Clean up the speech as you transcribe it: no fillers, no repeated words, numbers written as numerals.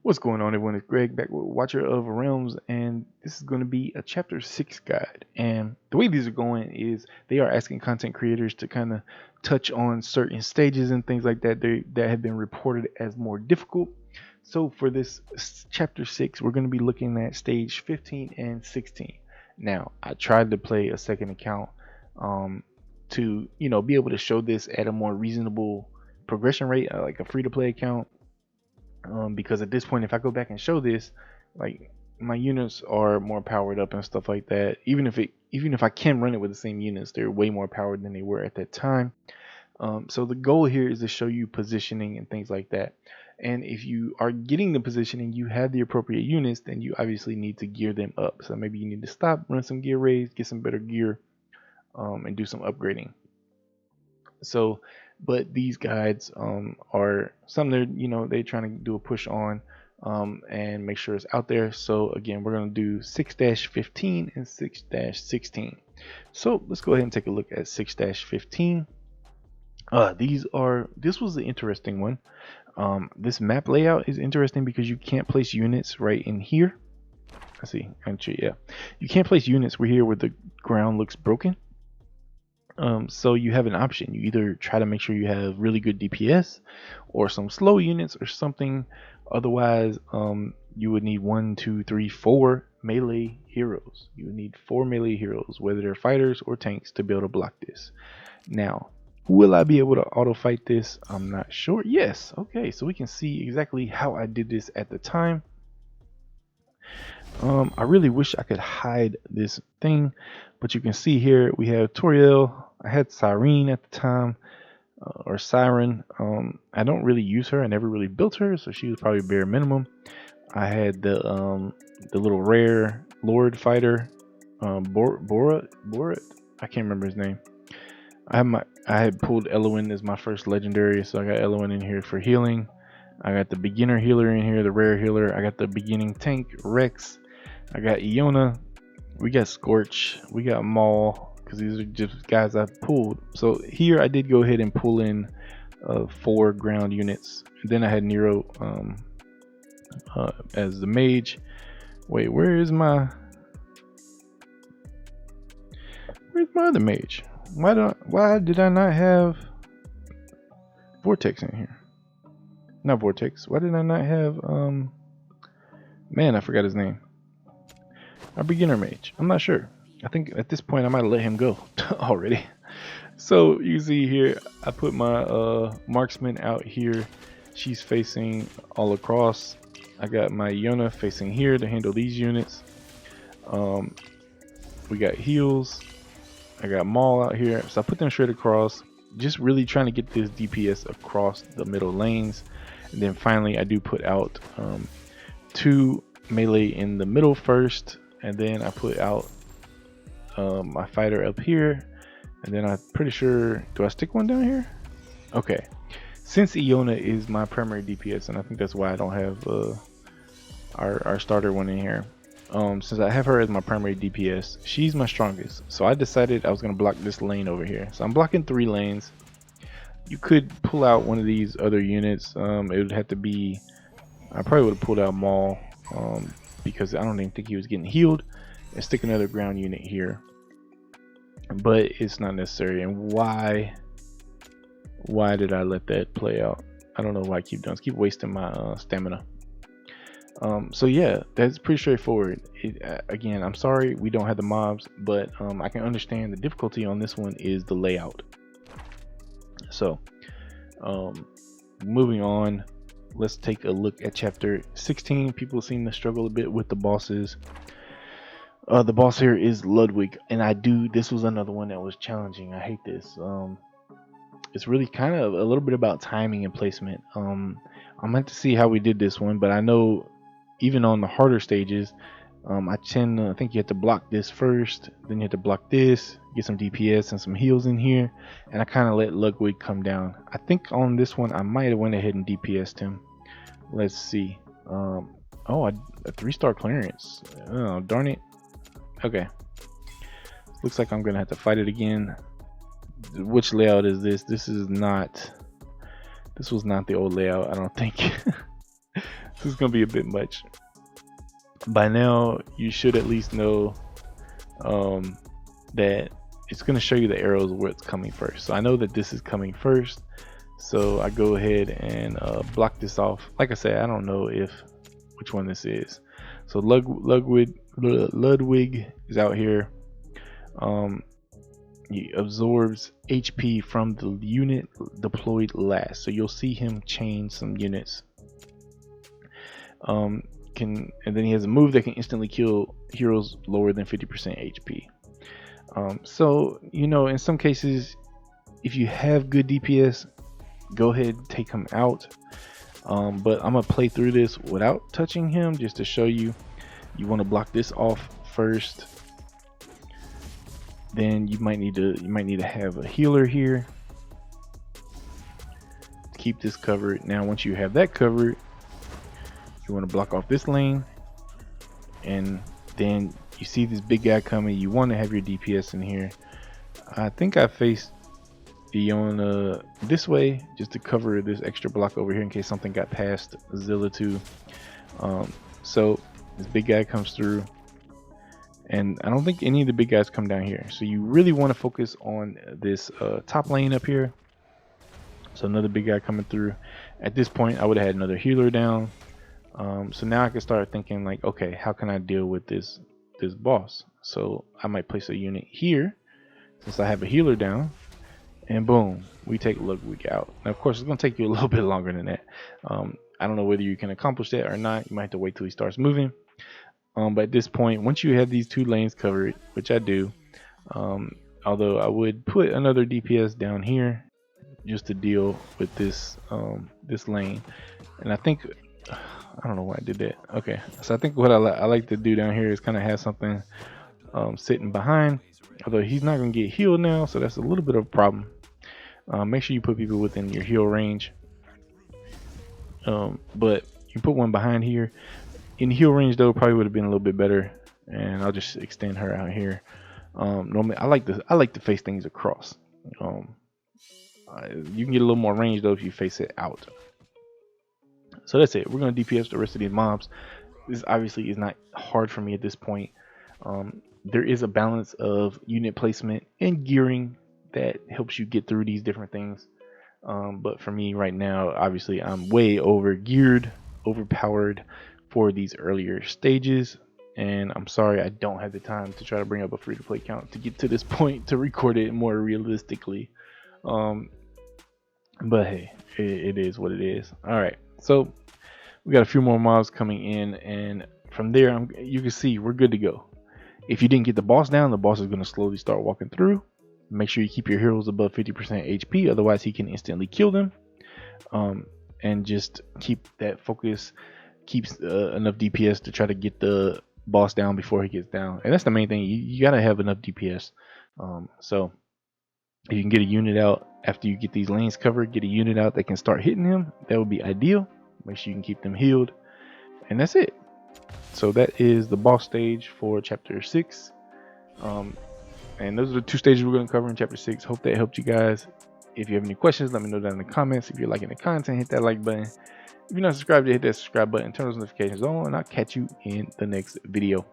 What's going on, everyone? It's Greg back with Watcher of Realms, and this is going to be a chapter 6 guide. And the way these are going is they are asking content creators to kind of touch on certain stages and things like that that have been reported as more difficult. So for this chapter 6, we're going to be looking at stage 15 and 16. Now, I tried to play a second account to be able to show this at a more reasonable progression rate, like a free to play account, because at this point, if I go back and show this, like, my units are more powered up and stuff like that. Even if I can run it with the same units, they're way more powered than they were at that time. So the goal here is to show you positioning and things like that. And if you are getting the positioning, you have the appropriate units, then you obviously need to gear them up. So maybe you need to stop, run some gear raids, get some better gear, and do some upgrading. So, but these guides are something they're trying to do a push on, and make sure it's out there. So again, we're going to do 6-15 and 6-16. So let's go ahead and take a look at 6-15. This was an interesting one. This map layout is interesting because you can't place units right in here. I see. Actually, yeah, you can't place units here where the ground looks broken. So you have an option. You either try to make sure you have really good DPS or some slow units or something. Otherwise, you would need 1, 2, 3, 4 melee heroes. You would need 4 melee heroes, whether they're fighters or tanks, to be able to block this. Now, will I be able to auto fight this? I'm not sure. Yes. Okay, so we can see exactly how I did this at the time. I really wish I could hide this thing, but you can see here we have Toriel. I had Siren at the time, or Siren. I don't really use her. I never really built her, so she was probably bare minimum. I had the little rare Lord fighter, Borat. I can't remember his name. I had pulled Elowin as my first legendary, so I got Elowin in here for healing. I got the beginner healer in here, the rare healer. I got the beginning tank, Rex. I got Iona. We got Scorch. We got Maul, because these are just guys I pulled. So here I did go ahead and pull in 4 ground units. And then I had Nero as the mage. Wait, where's my other mage? Why did I not have Vortex in here? Not Vortex. Why did I not have man, I forgot his name. Our beginner mage. I'm not sure. I think at this point I might let him go already. So you see here, I put my marksman out here. She's facing all across. I got my Iona facing here to handle these units. We got heals. I got Maul out here, so I put them straight across, just really trying to get this DPS across the middle lanes. And then finally I do put out 2 melee in the middle first, and then I put out my fighter up here, and then I'm pretty sure, do I stick one down here? Okay, since Iona is my primary DPS, and I think that's why I don't have our starter one in here. Since I have her as my primary DPS, she's my strongest. So I decided I was going to block this lane over here. So I'm blocking 3 lanes. You could pull out one of these other units. It would have to be, I probably would have pulled out Maul, because I don't even think he was getting healed, and stick another ground unit here. But it's not necessary. And why did I let that play out? I don't know why I keep doing this. Keep wasting my stamina. So yeah, that's pretty straightforward. Again, I'm sorry we don't have the mobs, but I can understand the difficulty on this one is the layout. So moving on, let's take a look at chapter 16. People seem to struggle a bit with the bosses. The boss here is Ludwig, and this was another one that was challenging. I hate this. It's really kind of a little bit about timing and placement. I'm meant to see how we did this one, but I know even on the harder stages, I think you have to block this first, then you have to block this, get some DPS and some heals in here, and I kind of let Ludwig come down. I think on this one I might have went ahead and DPS'd him. Let's see. A 3-star clearance. Oh, darn it. Okay, looks like I'm gonna have to fight it again. Which layout is this? This was not the old layout, I don't think. this is gonna be a bit much. By now, you should at least know that it's gonna show you the arrows where it's coming first. So I know that this is coming first. So I go ahead and block this off. Like I said, I don't know which one this is. So Ludwig is out here. He absorbs HP from the unit deployed last. So you'll see him change some units. And then he has a move that can instantly kill heroes lower than 50% HP. So in some cases, if you have good DPS, go ahead and take him out. But I'm gonna play through this without touching him just to show you. You want to block this off first. Then you might need to have a healer here. Keep this covered. Now once you have that covered, you want to block off this lane, and then you see this big guy coming. You want to have your DPS in here. I think I faced Iona this way just to cover this extra block over here in case something got past Zilla 2. So this big guy comes through, and I don't think any of the big guys come down here. So you really want to focus on this top lane up here. So another big guy coming through. At this point, I would have had another healer down. So now I can start thinking like, okay, how can I deal with this boss? So I might place a unit here since I have a healer down, and boom, we take Ludwig out. Now of course it's gonna take you a little bit longer than that. I don't know whether you can accomplish that or not. You might have to wait till he starts moving. But at this point, once you have these two lanes covered, which I do, although I would put another DPS down here just to deal with this this lane. And I think, I don't know why I did that. Okay, so I think what I like to do down here is kind of have something sitting behind, although he's not going to get healed now, so that's a little bit of a problem. Make sure you put people within your heal range, but you put one behind here. In heal range though, probably would have been a little bit better, and I'll just extend her out here. Normally I like to face things across. You can get a little more range though if you face it out. So that's it. We're going to DPS the rest of these mobs. This obviously is not hard for me at this point. There is a balance of unit placement and gearing that helps you get through these different things. But for me right now, obviously I'm way over geared, overpowered for these earlier stages. And I'm sorry I don't have the time to try to bring up a free-to-play count to get to this point to record it more realistically. But hey, it is what it is. All right. So we got a few more mobs coming in, and from there you can see we're good to go. If you didn't get the boss down, the boss is going to slowly start walking through. Make sure you keep your heroes above 50% HP, otherwise he can instantly kill them. And just keep that focus, keeps enough DPS to try to get the boss down before he gets down. And that's the main thing. You got to have enough DPS. So if you can get a unit out after you get these lanes covered, get a unit out that can start hitting him, that would be ideal. Make sure you can keep them healed, and that's it. So that is the boss stage for chapter 6. And those are the two stages we're going to cover in chapter 6. Hope that helped you guys. If you have any questions, let me know down in the comments. If you're liking the content, hit that like button. If you're not subscribed, hit that subscribe button, turn those notifications on, and I'll catch you in the next video.